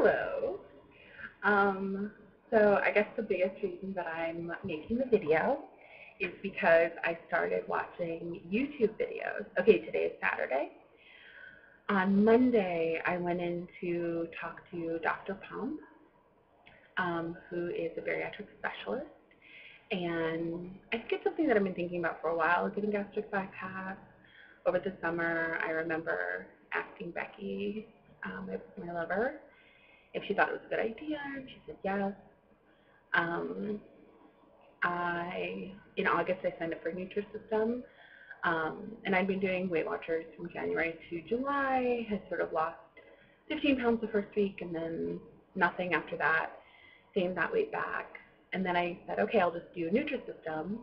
Hello. So I guess the biggest reason that I'm making the video is because I started watching YouTube videos. Okay, today is Saturday. On Monday, I went in to talk to Dr. Pump, who is a bariatric specialist. And I think it's something that I've been thinking about for a while, getting gastric bypass. Over the summer, I remember asking Becky, my lover, if she thought it was a good idea, and she said yes. In August, I signed up for Nutrisystem, and I'd been doing Weight Watchers from January to July, had sort of lost 15 pounds the first week, and then nothing after that, gained that weight back. And then I said, okay, I'll just do Nutrisystem.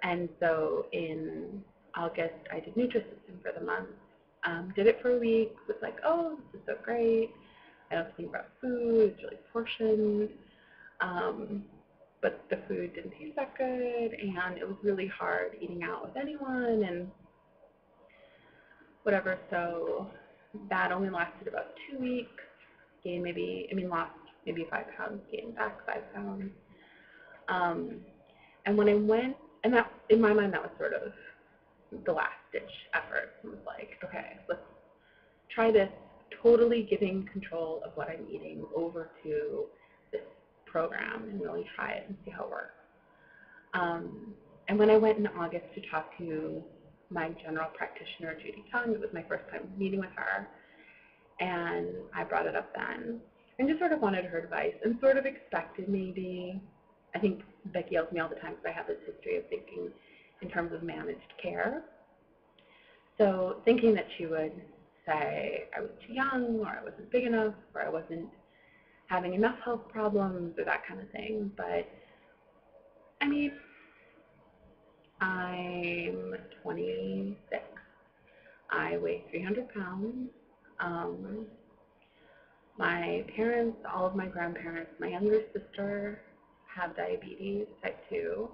And so in August, I did Nutrisystem for the month. Did it for a week, was like, oh, this is so great. I don't think about food, it's really portioned. But the food didn't taste that good, and it was really hard eating out with anyone and whatever. So that only lasted about 2 weeks. Lost maybe 5 pounds, gained back 5 pounds. And when I went, and that, in my mind, that was sort of the last ditch effort. It was like, okay, let's try this, totally giving control of what I'm eating over to this program and really try it and see how it works. And when I went in August to talk to my general practitioner, Judy Tong, it was my first time meeting with her, and I brought it up then, and just sort of wanted her advice, and sort of expected maybe, I think Becky yells at me all the time because I have this history of thinking in terms of managed care. So thinking that she would say I was too young, or I wasn't big enough, or I wasn't having enough health problems, or that kind of thing. But I mean, I'm 26. I weigh 300 pounds. My parents, all of my grandparents, my younger sister have diabetes, type 2.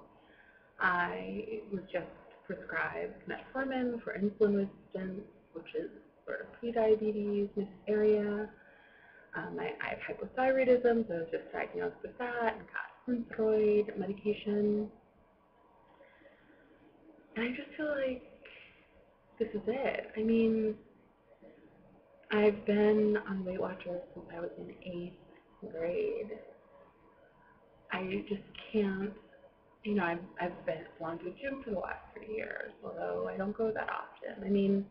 I was just prescribed metformin for insulin resistance, which is sort of pre-diabetes in this area. I have hypothyroidism, so I was just diagnosed with that and got Synthroid medication. And I just feel like this is it. I mean, I've been on Weight Watchers since I was in 8th grade. I just can't, I've belonged to a gym for the last 3 years, although I don't go that often. I mean,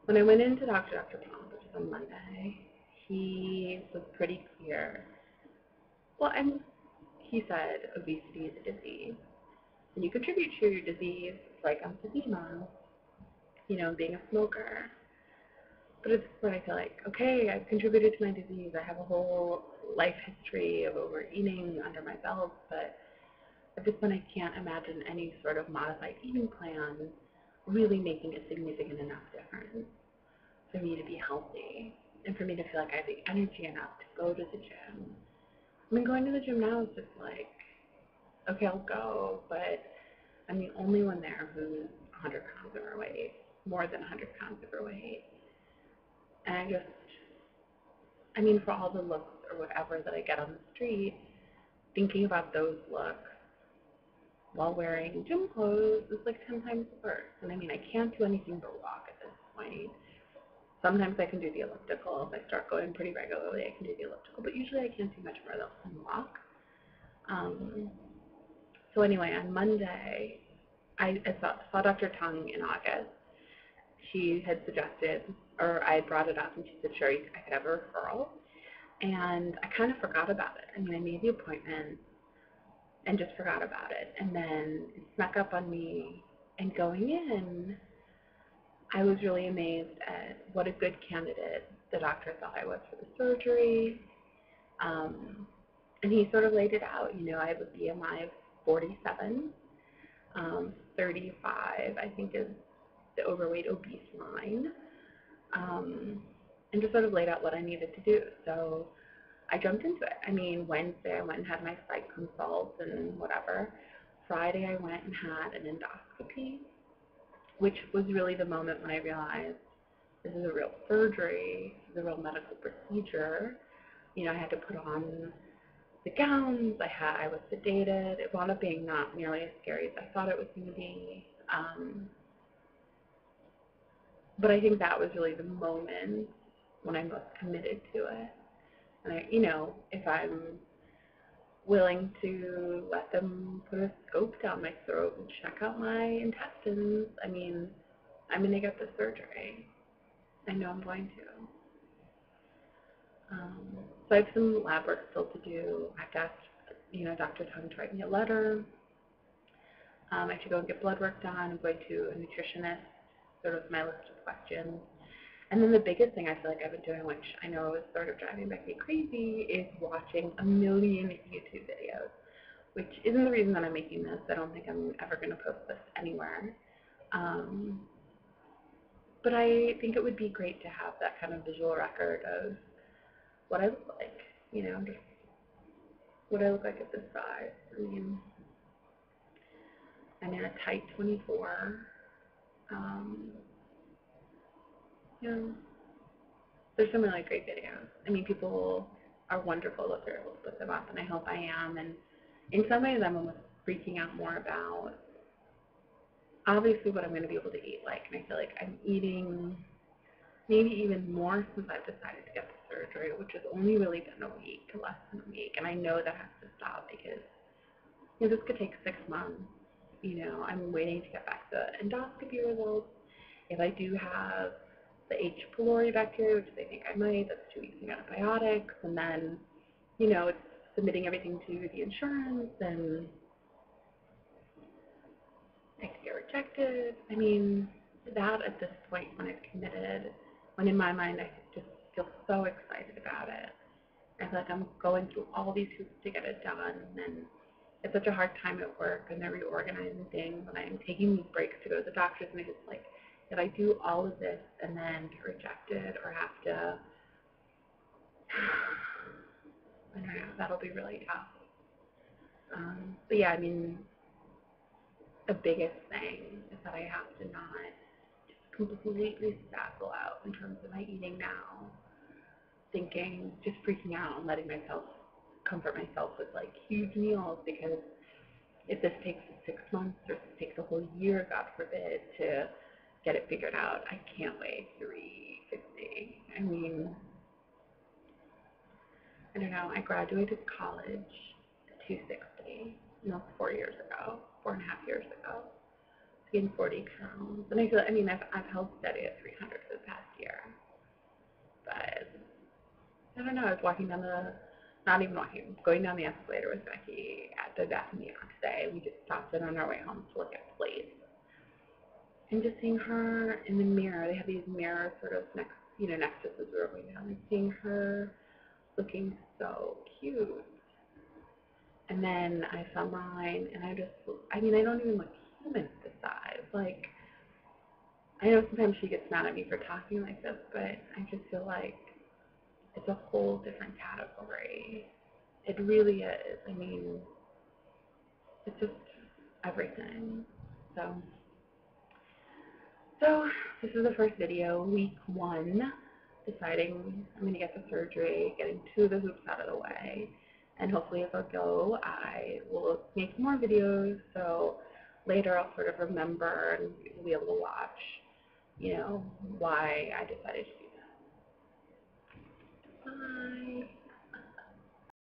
when I went into Dr. Pong, which is on Monday, he was pretty clear. Well, he said obesity is a disease, and you contribute to your disease, like emphysema, being a smoker. But at this point, I feel like, okay, I've contributed to my disease. I have a whole life history of overeating under my belt, but at this point, I can't imagine any sort of modified eating plan really making a significant enough difference for me to be healthy and for me to feel like I have the energy enough to go to the gym. I mean, going to the gym now is just like, okay, I'll go, but I'm the only one there who's 100 pounds overweight, more than 100 pounds overweight. And for all the looks or whatever that I get on the street, thinking about those looks while wearing gym clothes is like 10 times worse. And I can't do anything but walk at this point. Sometimes I can do the elliptical. If I start going pretty regularly, I can do the elliptical, but usually I can't do much more than walk. So anyway, on Monday, I saw Dr. Tong in August. She had suggested, or I had brought it up, and she said, sure, I could have a referral. And I kind of forgot about it. I made the appointment and just forgot about it. And then it snuck up on me, and going in, I was really amazed at what a good candidate the doctor thought I was for the surgery. And he sort of laid it out. I have a BMI of 47, 35, I think, is the overweight obese line, and just sort of laid out what I needed to do. So I jumped into it. Wednesday I went and had my psych consult and whatever. Friday I went and had an endoscopy, which was really the moment when I realized this is a real surgery, this is a real medical procedure. I had to put on the gowns. I was sedated. It wound up being not nearly as scary as I thought it was going to be. But I think that was really the moment when I most committed to it. And if I'm willing to let them put a scope down my throat and check out my intestines, I'm going to get the surgery. I know I'm going to. So I have some lab work still to do. I have to ask, Dr. Tung to write me a letter. I have to go and get blood work done. I'm going to a nutritionist, sort of my list of questions. And then the biggest thing I feel like I've been doing, which I know is sort of driving Becky crazy, is watching a million YouTube videos, which isn't the reason that I'm making this. I don't think I'm ever going to post this anywhere. But I think it would be great to have that kind of visual record of what I look like, just what I look like at this size. I'm in a tight 24. There's some really great videos. People are wonderful if they're able to put them up, and I hope I am. And in some ways, I'm almost freaking out more about, obviously, what I'm going to be able to eat like. And I feel like I'm eating maybe even more since I've decided to get the surgery, which has only really been a week, less than a week. And I know that has to stop because this could take 6 months. I'm waiting to get back the endoscopy results. If I do have the H. pylori bacteria, which they think I might, that's 2 weeks of antibiotics, and then, it's submitting everything to the insurance, and I could get rejected. That at this point, when I've committed, when in my mind I just feel so excited about it, I feel like I'm going through all these hoops to get it done, and it's such a hard time at work, and they're reorganizing things, and I'm taking these breaks to go to the doctors, and I just if I do all of this and then get rejected or have to, I don't know, that'll be really tough. But yeah, the biggest thing is that I have to not completely spazzle out in terms of my eating now, just freaking out and letting myself comfort myself with huge meals, because if this takes 6 months or if it takes a whole year, God forbid, to get it figured out, I can't weigh 350. I don't know. I graduated college at 260. And that was 4 years ago, 4.5 years ago. I gained 40 pounds. And I feel, I've held steady at 300 for the past year. But I don't know. I was going down the escalator with Becky at the Beth and Beyond today. We just stopped in on our way home to look at plates. And just seeing her in the mirror, they have these mirrors sort of next to us as we were going down, and seeing her looking so cute. And then I saw mine, and I don't even look human at this size. I know sometimes she gets mad at me for talking like this, but I just feel like it's a whole different category. It really is. It's just everything. So this is the first video, week 1, deciding I'm going to get the surgery, getting 2 of the hoops out of the way, and hopefully as I go, I will make more videos, so later I'll sort of remember and we'll be able to watch, why I decided to do